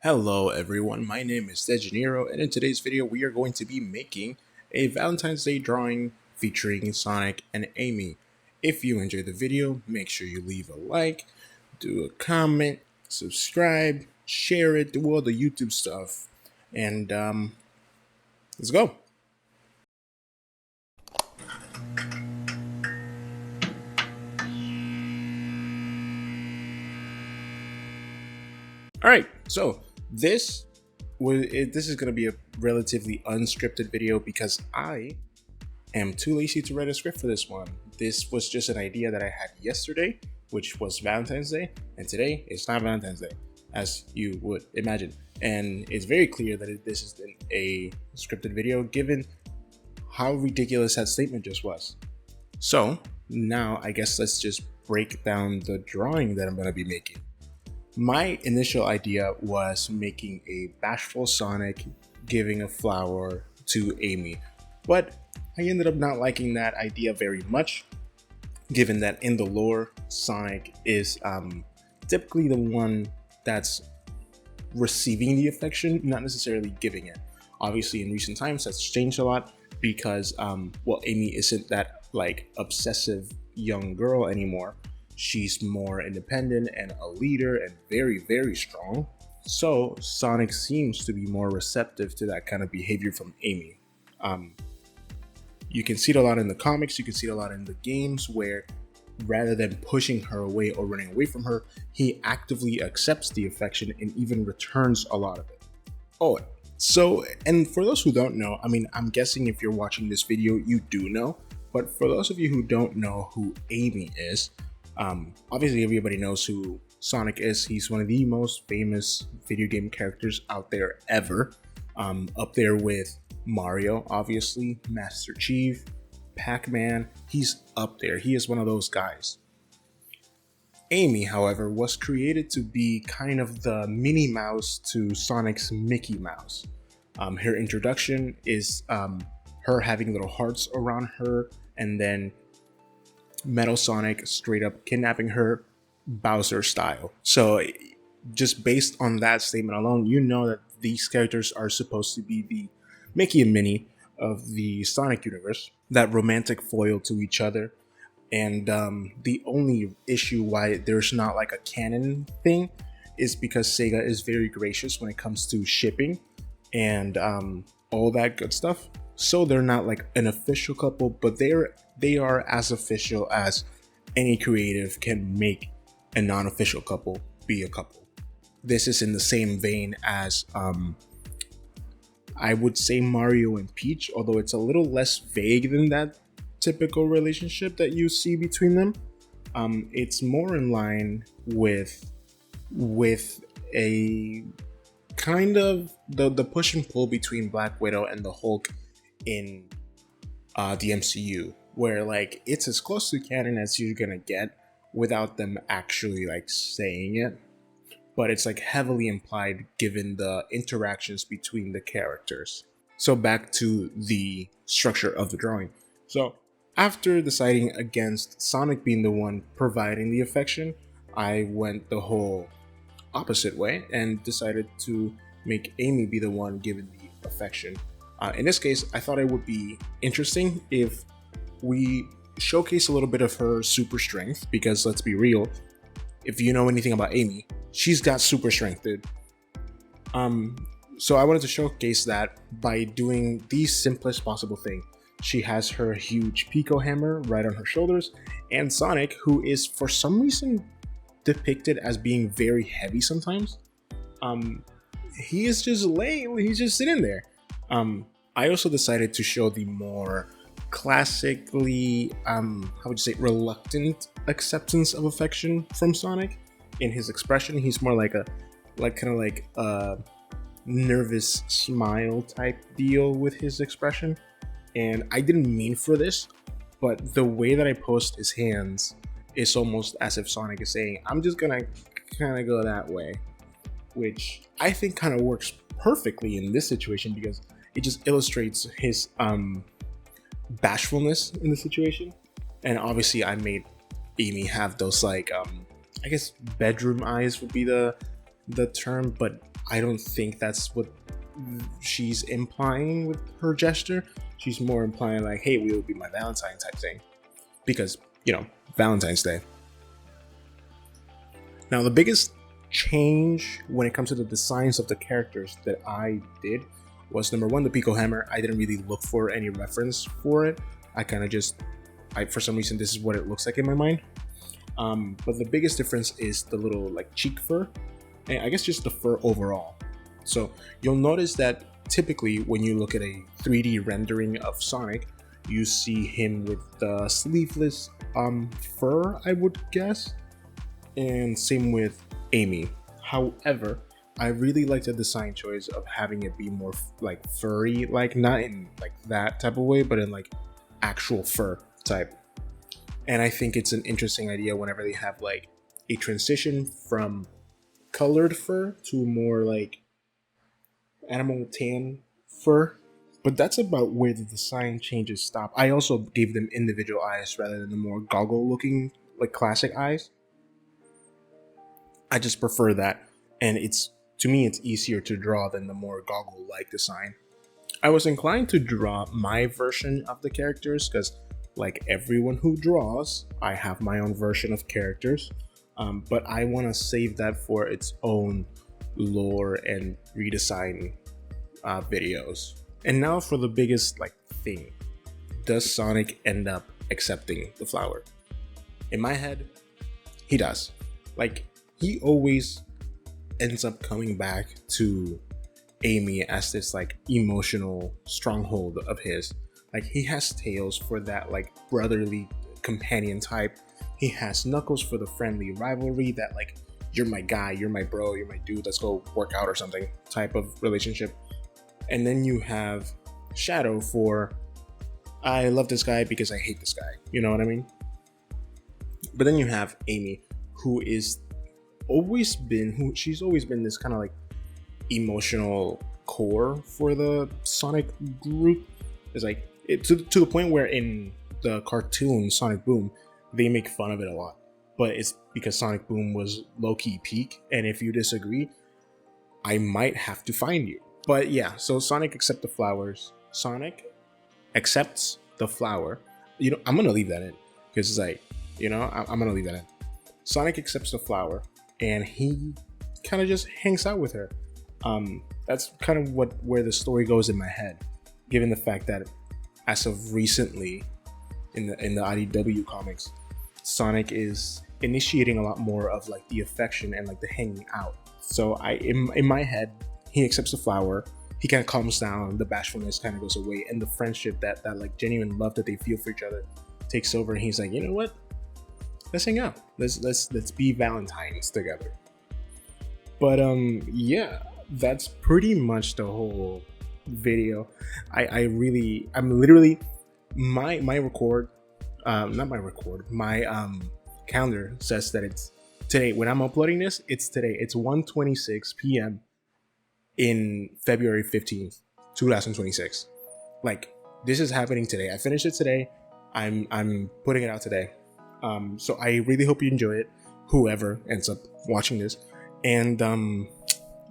Hello everyone, my name is Dejaniro, and in today's video we are going to be making a Valentine's Day drawing featuring Sonic and Amy. If you enjoyed the video, make sure you leave a like, do a comment, subscribe, share it, do all the YouTube stuff, and let's go. Alright, so this is going to be a relatively unscripted video because I am too lazy to write a script for this one. This was just an idea that I had yesterday, which was Valentine's Day, and today it's not Valentine's Day, as you would imagine. And it's very clear that this isn't a scripted video given how ridiculous that statement just was. So now I guess let's just break down the drawing that I'm going to be making. My initial idea was making a bashful Sonic giving a flower to Amy, but I ended up not liking that idea very much, given that in the lore, Sonic is typically the one that's receiving the affection, not necessarily giving it. Obviously, in recent times, that's changed a lot because, Amy isn't that obsessive young girl anymore. She's more independent and a leader and very, very strong. So Sonic seems to be more receptive to that kind of behavior from Amy. You can see it a lot in the comics, you can see it a lot in the games where rather than pushing her away or running away from her, he actively accepts the affection and even returns a lot of it. Oh, so, and for those who don't know, I'm guessing if you're watching this video, you do know, but for those of you who don't know who Amy is, obviously everybody knows who Sonic is. He's one of the most famous video game characters out there ever, up there with Mario, obviously, Master Chief, Pac-Man. He's up there. He is one of those guys. Amy, however, was created to be kind of the Minnie Mouse to Sonic's Mickey Mouse. Her introduction is her having little hearts around her, and then Metal Sonic straight up kidnapping her Bowser style. So just based on that statement alone, you know that these characters are supposed to be the Mickey and Minnie of the Sonic universe, that romantic foil to each other. And the only issue why there's not like a canon thing is because Sega is very gracious when it comes to shipping and all that good stuff. So they're not like an official couple, but they are as official as any creative can make a non-official couple be a couple. This is in the same vein as I would say Mario and Peach, although it's a little less vague than that typical relationship that you see between them. It's more in line with a kind of the push and pull between Black Widow and the Hulk in the MCU, where it's as close to canon as you're gonna get without them actually saying it, but it's heavily implied given the interactions between the characters. So back to the structure of the drawing. So after deciding against Sonic being the one providing the affection, I went the whole opposite way and decided to make Amy be the one giving the affection. In this case, I thought it would be interesting if we showcase a little bit of her super strength, because let's be real, if you know anything about Amy, she's got super strength, dude. So I wanted to showcase that by doing the simplest possible thing. She has her huge Pico hammer right on her shoulders, and Sonic, who is for some reason depicted as being very heavy sometimes, he is just laying, he's just sitting there. I also decided to show the more classically, reluctant acceptance of affection from Sonic. In his expression, he's more like a nervous smile type deal with his expression. And I didn't mean for this, but the way that I post his hands is almost as if Sonic is saying, I'm just gonna kind of go that way, which I think kind of works perfectly in this situation because it just illustrates his bashfulness in the situation. And obviously I made Amy have those I guess bedroom eyes would be the term, but I don't think that's what she's implying with her gesture. She's more implying like, hey, we will be my Valentine type thing. Because, Valentine's Day. Now, the biggest change when it comes to the designs of the characters that I did was, number one, the Pico Hammer. I didn't really look for any reference for it. I kind of just, for some reason, this is what it looks like in my mind. But the biggest difference is the little like cheek fur, and I guess just the fur overall. So you'll notice that typically when you look at a 3D rendering of Sonic, you see him with the sleeveless fur, I would guess, and same with Amy. However, I really like the design choice of having it be more like furry, like not in like that type of way, but in like actual fur type. And I think it's an interesting idea whenever they have like a transition from colored fur to more like animal tan fur. But that's about where the design changes stop. I also gave them individual eyes rather than the more goggle looking like classic eyes. I just prefer that, and to me it's easier to draw than the more goggle like design. I was inclined to draw my version of the characters because, like everyone who draws, I have my own version of characters, but I want to save that for its own lore and redesign videos. And now for the biggest thing: does Sonic end up accepting the flower? In my head, he does. He always ends up coming back to Amy as this emotional stronghold of his. He has Tails for that brotherly companion type. He has Knuckles for the friendly rivalry, that you're my guy, you're my bro, you're my dude, let's go work out or something type of relationship. And then you have Shadow for I love this guy because I hate this guy. You know what I mean? But then you have Amy, who is she's always been this kind of emotional core for the Sonic group. It's to the point where in the cartoon Sonic Boom, they make fun of it a lot. But it's because Sonic Boom was low-key peak, and if you disagree, I might have to find you. But yeah, so Sonic accepts the flowers. Sonic accepts the flower. I'm gonna leave that in because I'm gonna leave that in. Sonic accepts the flower, and he kind of just hangs out with her. That's kind of where the story goes in my head, given the fact that as of recently in the IDW comics, Sonic is initiating a lot more of the affection and the hanging out. So in my head, he accepts the flower, he kind of calms down, the bashfulness kind of goes away, and the friendship, that genuine love that they feel for each other takes over, and he's like, you know what? Let's hang out. Let's be Valentines together. But yeah, that's pretty much the whole video. I'm literally my calendar says that it's today. When I'm uploading this, it's today. It's 1:26 p.m. in February 15th, 2026. This is happening today. I finished it today. I'm putting it out today. So I really hope you enjoy it, whoever ends up watching this. And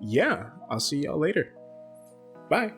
yeah, I'll see y'all later. Bye.